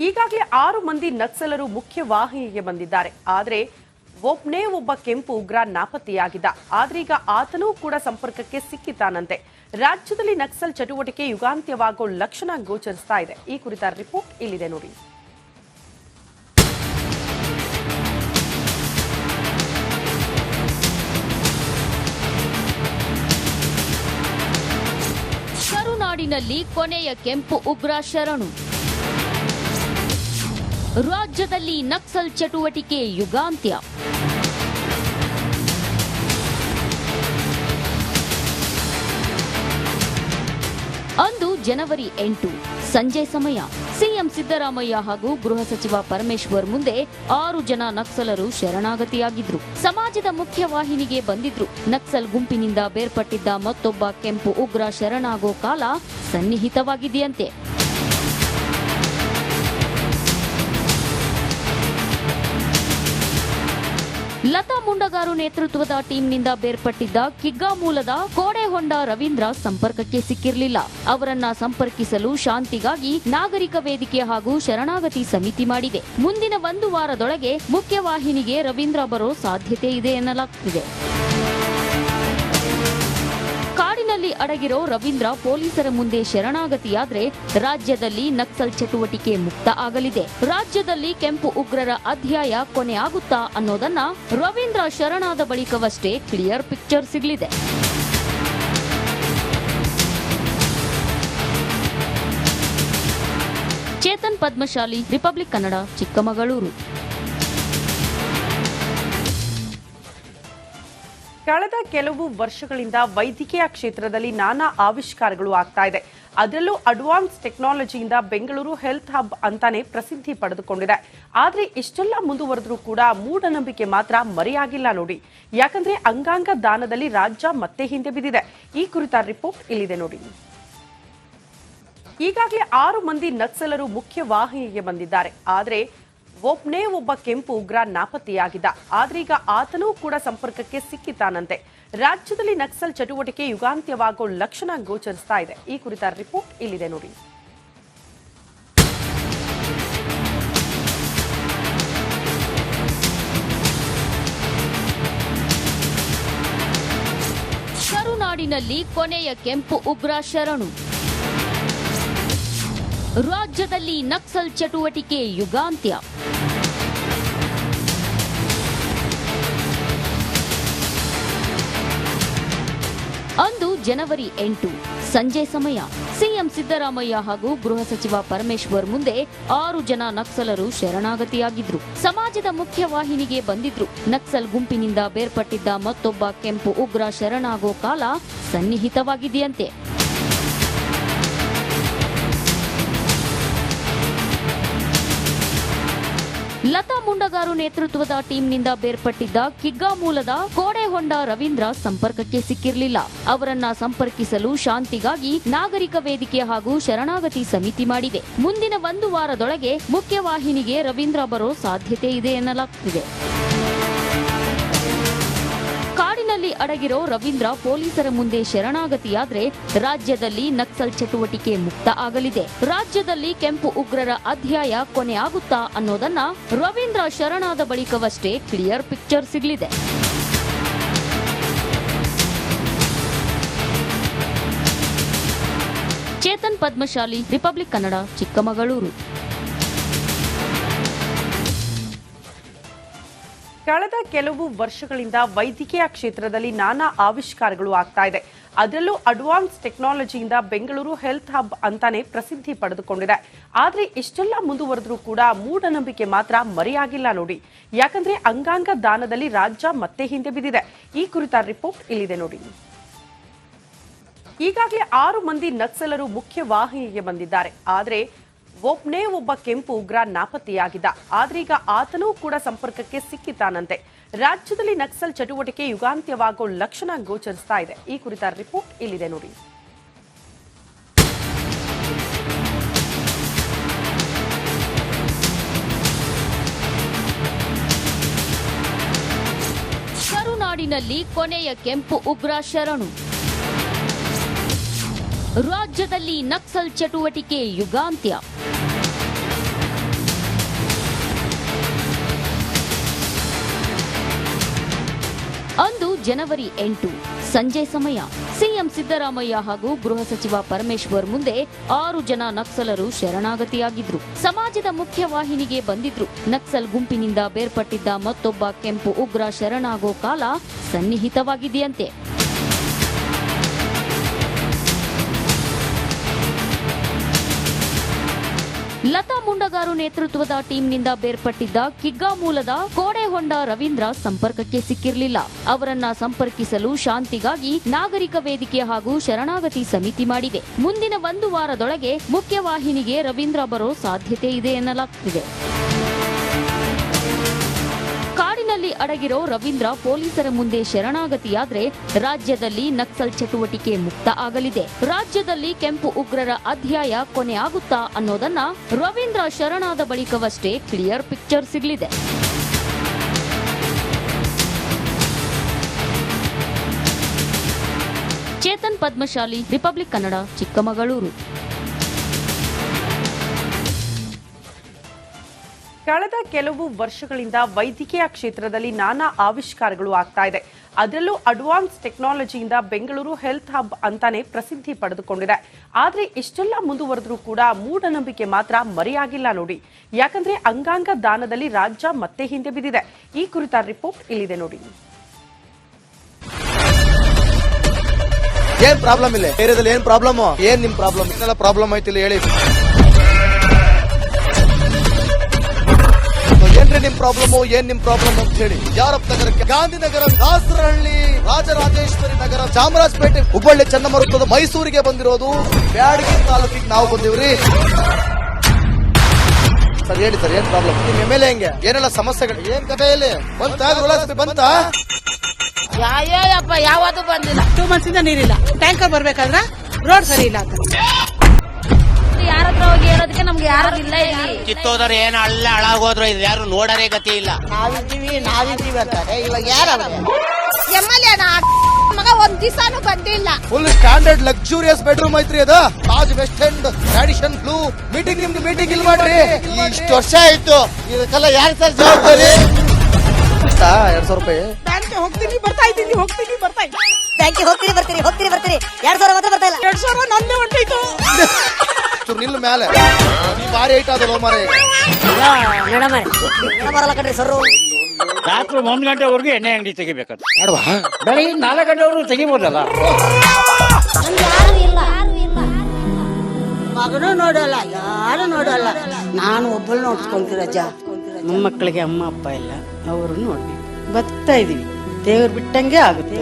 ಈಗಾಗಲೇ 6 ಮಂದಿ ನಕ್ಸಲರು ಮುಖ್ಯ ವಾಹಿನಿಗೆ ಬಂದಿದ್ದಾರೆ. ಆದರೆ ಒಬ್ಬ ಕೆಂಪು ಉಗ್ರ ನಾಪತ್ತೆಯಾಗಿದ್ದ. ಆದ್ರೀಗ ಆತನೂ ಕೂಡ ಸಂಪರ್ಕಕ್ಕೆ ಸಿಕ್ಕಿತಾನಂತೆ. ರಾಜ್ಯದಲ್ಲಿ ನಕ್ಸಲ್ ಚಟುವಟಿಕೆ ಯುಗಾಂತ್ಯವಾಗೋ ಲಕ್ಷಣ ಗೋಚರಿಸ್ತಾ ಇದೆ. ಈ ಕುರಿತ ರಿಪೋರ್ಟ್ ಇಲ್ಲಿದೆ ನೋಡಿ. ಕರುನಾಡಿನಲ್ಲಿ ಕೊನೆಯ ಕೆಂಪು ಉಗ್ರ ಶರಣು. ರಾಜ್ಯದಲ್ಲಿ ನಕ್ಸಲ್ ಚಟುವಟಿಕೆ ಯುಗಾಂತ್ಯ. ಅಂದು ಜನವರಿ 8 ಸಂಜೆ ಸಮಯ ಸಿಎಂ ಸಿದ್ದರಾಮಯ್ಯ ಹಾಗೂ ಗೃಹ ಸಚಿವ ಪರಮೇಶ್ವರ್ ಮುಂದೆ 6 ಜನ ನಕ್ಸಲರು ಶರಣಾಗತಿಯಾಗಿದ್ರು. ಸಮಾಜದ ಮುಖ್ಯವಾಹಿನಿಗೆ ಬಂದಿದ್ರು. ನಕ್ಸಲ್ ಗುಂಪಿನಿಂದ ಬೇರ್ಪಟ್ಟಿದ್ದ ಮತ್ತೊಬ್ಬ ಕೆಂಪು ಉಗ್ರ ಶರಣಾಗೋ ಕಾಲ ಸನ್ನಿಹಿತವಾಗಿದೆಯಂತೆ. ಲತಾ ಮುಂಡಗಾರು ನೇತೃತ್ವದ ಟೀಮ್ನಿಂದ ಬೇರ್ಪಟ್ಟಿದ್ದ ಕಿಗ್ಗಾ ಮೂಲದ ಕೋಡೆಹೊಂಡ ರವೀಂದ್ರ ಸಂಪರ್ಕಕ್ಕೆ ಸಿಕ್ಕಿರಲಿಲ್ಲ. ಅವರನ್ನ ಸಂಪರ್ಕಿಸಲು ಶಾಂತಿಗಾಗಿ ನಾಗರಿಕ ವೇದಿಕೆ ಹಾಗೂ ಶರಣಾಗತಿ ಸಮಿತಿ ಮಾಡಿದೆ. ಮುಂದಿನ 1 ವಾರದೊಳಗೆ ಮುಖ್ಯವಾಹಿನಿಗೆ ರವೀಂದ್ರ ಬರೋ ಸಾಧ್ಯತೆ ಇದೆ ಎನ್ನಲಾಗುತ್ತಿದೆ. ಕಾಡಿನಲ್ಲಿ ಅಡಗಿರೋ ರವೀಂದ್ರ ಪೊಲೀಸರ ಮುಂದೆ ಶರಣಾಗತಿಯಾದ್ರೆ ರಾಜ್ಯದಲ್ಲಿ ನಕ್ಸಲ್ ಚಟುವಟಿಕೆ ಮುಕ್ತ ಆಗಲಿದೆ. ರಾಜ್ಯದಲ್ಲಿ ಕೆಂಪು ಉಗ್ರರ ಅಧ್ಯಾಯ ಕೊನೆ ಆಗುತ್ತಾ ಅನ್ನೋದನ್ನ ರವೀಂದ್ರ ಶರಣಾದ ಬಳಿಕವಷ್ಟೇ ಕ್ಲಿಯರ್ ಪಿಕ್ಚರ್ ಸಿಗಲಿದೆ. ಚೇತನ್ ಪದ್ಮಶಾಲಿ, ರಿಪಬ್ಲಿಕ್ ಕನ್ನಡ, ಚಿಕ್ಕಮಗಳೂರು. ಕಳೆದ ಕೆಲವು ವರ್ಷಗಳಿಂದ ವೈದ್ಯಕೀಯ ಕ್ಷೇತ್ರದಲ್ಲಿ ನಾನಾ ಆವಿಷ್ಕಾರಗಳು ಆಗ್ತಾ ಇದೆ. ಅದರಲ್ಲೂ ಅಡ್ವಾನ್ಸ್ ಟೆಕ್ನಾಲಜಿಯಿಂದ ಬೆಂಗಳೂರು ಹೆಲ್ತ್ ಹಬ್ ಅಂತಾನೆ ಪ್ರಸಿದ್ಧಿ ಪಡೆದುಕೊಂಡಿದೆ. ಆದ್ರೆ ಇಷ್ಟೆಲ್ಲ ಮುಂದುವರೆದ್ರೂ ಕೂಡ ಮೂಢನಂಬಿಕೆ ಮಾತ್ರ ಮರೆಯಾಗಿಲ್ಲ ನೋಡಿ. ಯಾಕಂದ್ರೆ ಅಂಗಾಂಗ ದಾನದಲ್ಲಿ ರಾಜ್ಯ ಮತ್ತೆ ಹಿಂದೆ ಬಿದ್ದಿದೆ. ಈ ಕುರಿತ ರಿಪೋರ್ಟ್ ಇಲ್ಲಿದೆ ನೋಡಿ. ಈಗಾಗಲೇ 6 ಮಂದಿ ನಕ್ಸಲರು ಮುಖ್ಯ ವಾಹಿನಿಗೆ ಬಂದಿದ್ದಾರೆ. ಆದ್ರೆ ಒಬ್ಬ ಕೆಂಪು ಉಗ್ರ ನಾಪತ್ತೆಯಾಗಿದ್ದ. ಆದ್ರೀಗ ಆತನೂ ಕೂಡ ಸಂಪರ್ಕಕ್ಕೆ ಸಿಕ್ಕಿತಾನಂತೆ. ರಾಜ್ಯದಲ್ಲಿ ನಕ್ಸಲ್ ಚಟುವಟಿಕೆ ಯುಗಾಂತ್ಯವಾಗೋ ಲಕ್ಷಣ ಗೋಚರಿಸ್ತಾ ಇದೆ. ಈ ಕುರಿತ ರಿಪೋರ್ಟ್ ಇಲ್ಲಿದೆ ನೋಡಿ. ಕರುನಾಡಿನಲ್ಲಿ ಕೊನೆಯ ಕೆಂಪು ಉಗ್ರ ಶರಣು. ರಾಜ್ಯದಲ್ಲಿ ನಕ್ಸಲ್ ಚಟುವಟಿಕೆ ಯುಗಾಂತ್ಯ. ಅಂದು ಜನವರಿ 8 ಸಂಜೆ ಸಮಯ ಸಿಎಂ ಸಿದ್ದರಾಮಯ್ಯ ಹಾಗೂ ಗೃಹ ಸಚಿವ ಪರಮೇಶ್ವರ್ ಮುಂದೆ 6 ಜನ ನಕ್ಸಲರು ಶರಣಾಗತಿಯಾಗಿದ್ರು. ಸಮಾಜದ ಮುಖ್ಯವಾಹಿನಿಗೆ ಬಂದಿದ್ರು. ನಕ್ಸಲ್ ಗುಂಪಿನಿಂದ ಬೇರ್ಪಟ್ಟಿದ್ದ ಮತ್ತೊಬ್ಬ ಕೆಂಪು ಉಗ್ರ ಶರಣಾಗೋ ಕಾಲ ಸನ್ನಿಹಿತವಾಗಿದೆಯಂತೆ. ಲತಾ ಮುಂಡಗಾರು ನೇತೃತ್ವದ ಟೀಮ್ನಿಂದ ಬೇರ್ಪಟ್ಟಿದ್ದ ಕಿಗ್ಗಾ ಮೂಲದ ಕೋಡೆಹೊಂಡ ರವೀಂದ್ರ ಸಂಪರ್ಕಕ್ಕೆ ಸಿಕ್ಕಿರಲಿಲ್ಲ. ಅವರನ್ನ ಸಂಪರ್ಕಿಸಲು ಶಾಂತಿಗಾಗಿ ನಾಗರಿಕ ವೇದಿಕೆ ಹಾಗೂ ಶರಣಾಗತಿ ಸಮಿತಿ ಮಾಡಿದೆ. ಮುಂದಿನ 1 ವಾರದೊಳಗೆ ಮುಖ್ಯವಾಹಿನಿಗೆ ರವೀಂದ್ರ ಬರೋ ಸಾಧ್ಯತೆ ಇದೆ ಎನ್ನಲಾಗುತ್ತಿದೆ. ಕಾಡಿನಲ್ಲಿ ಅಡಗಿರೋ ರವೀಂದ್ರ ಪೊಲೀಸರ ಮುಂದೆ ಶರಣಾಗತಿಯಾದ್ರೆ ರಾಜ್ಯದಲ್ಲಿ ನಕ್ಸಲ್ ಚಟುವಟಿಕೆ ಮುಕ್ತ ಆಗಲಿದೆ. ರಾಜ್ಯದಲ್ಲಿ ಕೆಂಪು ಉಗ್ರರ ಅಧ್ಯಾಯ ಕೊನೆ ಆಗುತ್ತಾ ಅನ್ನೋದನ್ನ ರವೀಂದ್ರ ಶರಣಾದ ಬಳಿಕವಷ್ಟೇ ಕ್ಲಿಯರ್ ಪಿಕ್ಚರ್ ಸಿಗಲಿದೆ. ಚೇತನ್ ಪದ್ಮಶಾಲಿ, ರಿಪಬ್ಲಿಕ್ ಕನ್ನಡ, ಚಿಕ್ಕಮಗಳೂರು. ಕಳೆದ ಕೆಲವು ವರ್ಷಗಳಿಂದ ವೈದ್ಯಕೀಯ ಕ್ಷೇತ್ರದಲ್ಲಿ ನಾನಾ ಆವಿಷ್ಕಾರಗಳು ಆಗ್ತಾ ಇದೆ. ಅದರಲ್ಲೂ ಅಡ್ವಾನ್ಸ್ ಟೆಕ್ನಾಲಜಿಯಿಂದ ಬೆಂಗಳೂರು ಹೆಲ್ತ್ ಹಬ್ ಅಂತಾನೆ ಪ್ರಸಿದ್ಧಿ ಪಡೆದುಕೊಂಡಿದೆ. ಆದ್ರೆ ಇಷ್ಟೆಲ್ಲ ಮುಂದುವರೆದ್ರೂ ಕೂಡ ಮೂಢನಂಬಿಕೆ ಮಾತ್ರ ಮರೆಯಾಗಿಲ್ಲ ನೋಡಿ. ಯಾಕಂದ್ರೆ ಅಂಗಾಂಗ ದಾನದಲ್ಲಿ ರಾಜ್ಯ ಮತ್ತೆ ಹಿಂದೆ ಬಿದ್ದಿದೆ. ಈ ಕುರಿತ ರಿಪೋರ್ಟ್ ಇಲ್ಲಿದೆ ನೋಡಿ. ಈಗಾಗಲೇ 6 ಮಂದಿ ನಕ್ಸಲರು ಮುಖ್ಯ ವಾಹಿನಿಗೆ ಬಂದಿದ್ದಾರೆ. ಆದ್ರೆ ಒಬ್ಬ ಕೆಂಪು ಉಗ್ರ ನಾಪತ್ತೆಯಾಗಿದ್ದ. ಆದ್ರೀಗ ಆತನೂ ಕೂಡ ಸಂಪರ್ಕಕ್ಕೆ ಸಿಕ್ಕಿತಾನಂತೆ. ರಾಜ್ಯದಲ್ಲಿ ನಕ್ಸಲ್ ಚಟುವಟಿಕೆ ಯುಗಾಂತ್ಯವಾಗೋ ಲಕ್ಷಣ ಗೋಚರಿಸ್ತಾ ಇದೆ. ಈ ಕುರಿತ ರಿಪೋರ್ಟ್ ಇಲ್ಲಿದೆ ನೋಡಿ. ಕರುನಾಡಿನಲ್ಲಿ ಕೊನೆಯ ಕೆಂಪು ಉಗ್ರ ಶರಣು. ರಾಜ್ಯದಲ್ಲಿ ನಕ್ಸಲ್ ಚಟುವಟಿಕೆ ಯುಗಾಂತ್ಯ. ಜನವರಿ 8 ಸಂಜೆ ಸಮಯ ಸಿಎಂ ಸಿದ್ದರಾಮಯ್ಯ ಹಾಗೂ ಗೃಹ ಸಚಿವ ಪರಮೇಶ್ವರ್ ಮುಂದೆ 6 ಜನ ನಕ್ಸಲರು ಶರಣಾಗತಿಯಾಗಿದ್ರು. ಸಮಾಜದ ಮುಖ್ಯವಾಹಿನಿಗೆ ಬಂದಿದ್ರು. ನಕ್ಸಲ್ ಗುಂಪಿನಿಂದ ಬೇರ್ಪಟ್ಟಿದ್ದ ಮತ್ತೊಬ್ಬ ಕೆಂಪು ಉಗ್ರ ಶರಣಾಗೋ ಕಾಲ ಸನ್ನಿಹಿತವಾಗಿದೆಯಂತೆ. ಲತಾ ಮುಂಡಗಾರು ನೇತೃತ್ವದ ಟೀಮ್ನಿಂದ ಬೇರ್ಪಟ್ಟಿದ್ದ ಕಿಗ್ಗಾ ಮೂಲದ ಕೋಡೆಹೊಂಡ ರವೀಂದ್ರ ಸಂಪರ್ಕಕ್ಕೆ ಸಿಕ್ಕಿರಲಿಲ್ಲ. ಅವರನ್ನ ಸಂಪರ್ಕಿಸಲು ಶಾಂತಿಗಾಗಿ ನಾಗರಿಕ ವೇದಿಕೆ ಹಾಗೂ ಶರಣಾಗತಿ ಸಮಿತಿ ಮಾಡಿದೆ. ಮುಂದಿನ 1 ವಾರದೊಳಗೆ ಮುಖ್ಯವಾಹಿನಿಗೆ ರವೀಂದ್ರ ಬರೋ ಸಾಧ್ಯತೆ ಇದೆ ಎನ್ನಲಾಗ್ತಿದೆ. ಕಾಡಿನಲ್ಲಿ ಅಡಗಿರೋ ರವೀಂದ್ರ ಪೊಲೀಸರ ಮುಂದೆ ಶರಣಾಗತಿಯಾದ್ರೆ ರಾಜ್ಯದಲ್ಲಿ ನಕ್ಸಲ್ ಚಟುವಟಿಕೆ ಮುಕ್ತ ಆಗಲಿದೆ. ರಾಜ್ಯದಲ್ಲಿ ಕೆಂಪು ಉಗ್ರರ ಅಧ್ಯಾಯ ಕೊನೆ ಆಗುತ್ತಾ ಅನ್ನೋದನ್ನ ರವೀಂದ್ರ ಶರಣಾದ ಬಳಿಕವಷ್ಟೇ ಕ್ಲಿಯರ್ ಪಿಕ್ಚರ್ ಸಿಗಲಿದೆ. ಚೇತನ್ ಪದ್ಮಶಾಲಿ, ರಿಪಬ್ಲಿಕ್ ಕನ್ನಡ, ಚಿಕ್ಕಮಗಳೂರು. ಕಳೆದ ಕೆಲವು ವರ್ಷಗಳಿಂದ ವೈದ್ಯಕೀಯ ಕ್ಷೇತ್ರದಲ್ಲಿ ನಾನಾ ಆವಿಷ್ಕಾರಗಳು ಆಗ್ತಾ ಇದೆ. ಅದರಲ್ಲೂ ಅಡ್ವಾನ್ಸ್ ಟೆಕ್ನಾಲಜಿಯಿಂದ ಬೆಂಗಳೂರು ಹೆಲ್ತ್ ಹಬ್ ಅಂತಾನೆ ಪ್ರಸಿದ್ಧಿ ಪಡೆದುಕೊಂಡಿದೆ. ಆದರೆ ಇಷ್ಟೆಲ್ಲ ಮುಂದುವರೆದ್ರೂ ಕೂಡ ಮೂಢನಂಬಿಕೆ ಮಾತ್ರ ಮರೆಯಾಗಿಲ್ಲ ನೋಡಿ. ಯಾಕಂದ್ರೆ ಅಂಗಾಂಗ ದಾನದಲ್ಲಿ ರಾಜ್ಯ ಮತ್ತೆ ಹಿಂದೆ ಬಿದ್ದಿದೆ. ಈ ಕುರಿತ ರಿಪೋರ್ಟ್ ಇಲ್ಲಿದೆ ನೋಡಿ. ಏನ್ ಪ್ರಾಬ್ಲಮ್ ಇಲ್ಲ ಏರಿಯಾದಲ್ಲಿ? ಏನ್ ಪ್ರಾಬ್ಲಮ್? ಏನ್ ನಿಮ್ ಪ್ರಾಬ್ಲಮ್? ಇನ್ನೆಲ್ಲ ಪ್ರಾಬ್ಲಮ್ ಆಯ್ತಿಲ್ಲ ಹೇಳಿ. ಏನ್ರಿ ನಿಮ್ ಪ್ರಾಬ್ಲಮ್? ಏನ್ ನಿಮ್ ಪ್ರಾಬ್ಲಮ್ ಅಂತ ಹೇಳಿ. ಯಾರಪ್ಪ ನಗರಕ್ಕೆ? ಗಾಂಧಿನಗರ, ದಾಸರಹಳ್ಳಿ, ರಾಜರಾಜೇಶ್ವರಿ ನಗರ, ಚಾಮರಾಜಪೇಟೆ, ಹುಬ್ಬಳ್ಳಿ, ಚನ್ನಮರುತ್ತದ, ಮೈಸೂರಿಗೆ ಬಂದಿರೋದು. ಬ್ಯಾಡಗಿ ತಾಲೂಕಿಗೆ ನಾವು ಬಂದಿವ್ರಿ. ಸರ್ ಹೇಳಿ ಸರ್, ಏನ್ ಪ್ರಾಬ್ಲಮ್? ನಿಮ್ ಎಮ್ಎಲ್ಎ ಹೆಂಗೆ? ಏನೆಲ್ಲ ಸಮಸ್ಯೆಗಳು? ಏನ್ ಕಥೆ ಇಲ್ಲಿ ಬಂತ? ಯಾಯಪ್ಪ ಯಾವತ್ತೂ ಬಂದಿಲ್ಲ. 2 months ಇಂದ ನೀರಿಲ್ಲ. ಟ್ಯಾಂಕರ್ ಬರ್ಬೇಕಾದ್ರೆ ರೋಡ್ ಸರಿ ಇಲ್ಲ ಅಂತ ಯಾರ ಹತ್ರ ಹೋಗಿ ಹೇಳೋದಕ್ಕೆ ನಮ್ಗೆ ಯಾರು ಇಲ್ಲ. ಕಿತ್ತೋದ್ರೆ ಏನು ಅಲ್ಲ ಹಾಳಾಗೋದ್ರು ಇದು ಯಾರು ನೋಡರೇ ಗತಿ ಇಲ್ಲ. ನಾವಿದ್ದೀವಿ ಅಂತಾರೆ. ಇವಾಗ ಯಾರ ಎಮ್ಎಲ್ಎ ಮಗ ಒಂದ್ ದಿವಸನೂ ಬಂದಿಲ್ಲ. ಫುಲ್ ಸ್ಟ್ಯಾಂಡರ್ಡ್ ಲಕ್ಸುರಿಯಸ್ ಬೆಡ್ರೂಮ್ ಐತ್ರಿ ಅದ. Taj West End, Radisson Blu. Meeting ನಿಮ್ದು ಮೀಟಿಂಗ್ ಇಲ್ಲಿ ಮಾಡ್ರಿ. ಇಷ್ಟು ವರ್ಷ ಆಯ್ತು, ಇದಕ್ಕೆಲ್ಲ ಯಾರು ಸರ್ ಜವಾಬ್ದಾರಿ? 200 ರೂಪಾಯಿ ಬ್ಯಾಂಕ್ ಹೋಗ್ತೀನಿ ಬರ್ತಾ ಇದ್ದೀನಿ. ಬ್ಯಾಂಕಿಗೆ ಹೋಗ್ತೀರಿ ಬರ್ತೀರಿ 2,000 ಮಾತ್ರ ಬರ್ತಾ ಇಲ್ಲ. 2,000 ನಂದೇ ಹೊಂಟೈತು. ನಿಲ್ಲ ಮೇಲೆ ಭಾರಿ ಐಟ್ ಅದಲ್ಲ ಮಾರೇ. ಮೇಡಮ್ ಬರಲ್ಲ ಕಣ್ರಿ ಸರ್. ರಾತ್ರಿ 1 ಗಂಟೆವರೆಗೂ ಎಣ್ಣೆ ಅಂಗಡಿ ತೆಗಿಬೇಕಂತ. ಬೆಳಿಗ್ಗೆ 4 ಗಂಟೆವರೆಗೂ ತೆಗಿಬೋದಲ್ಲ. ಮಗನೂ ನೋಡಲ್ಲ, ಯಾರು ನೋಡಲ್ಲ. ನಾನು ಒಬ್ಬಳು ನೋಡ್ಸ್ಕೊಂತೀರಜ್ಜ. ಮೊಮ್ಮಕ್ಕಳಿಗೆ ಅಮ್ಮ ಅಪ್ಪ ಇಲ್ಲ, ಅವರು ನೋಡಿ ಬದುಕ್ತಾ ಇದೀವಿ. ದೇವ್ರು ಬಿಟ್ಟಂಗೆ ಆಗುತ್ತೆ.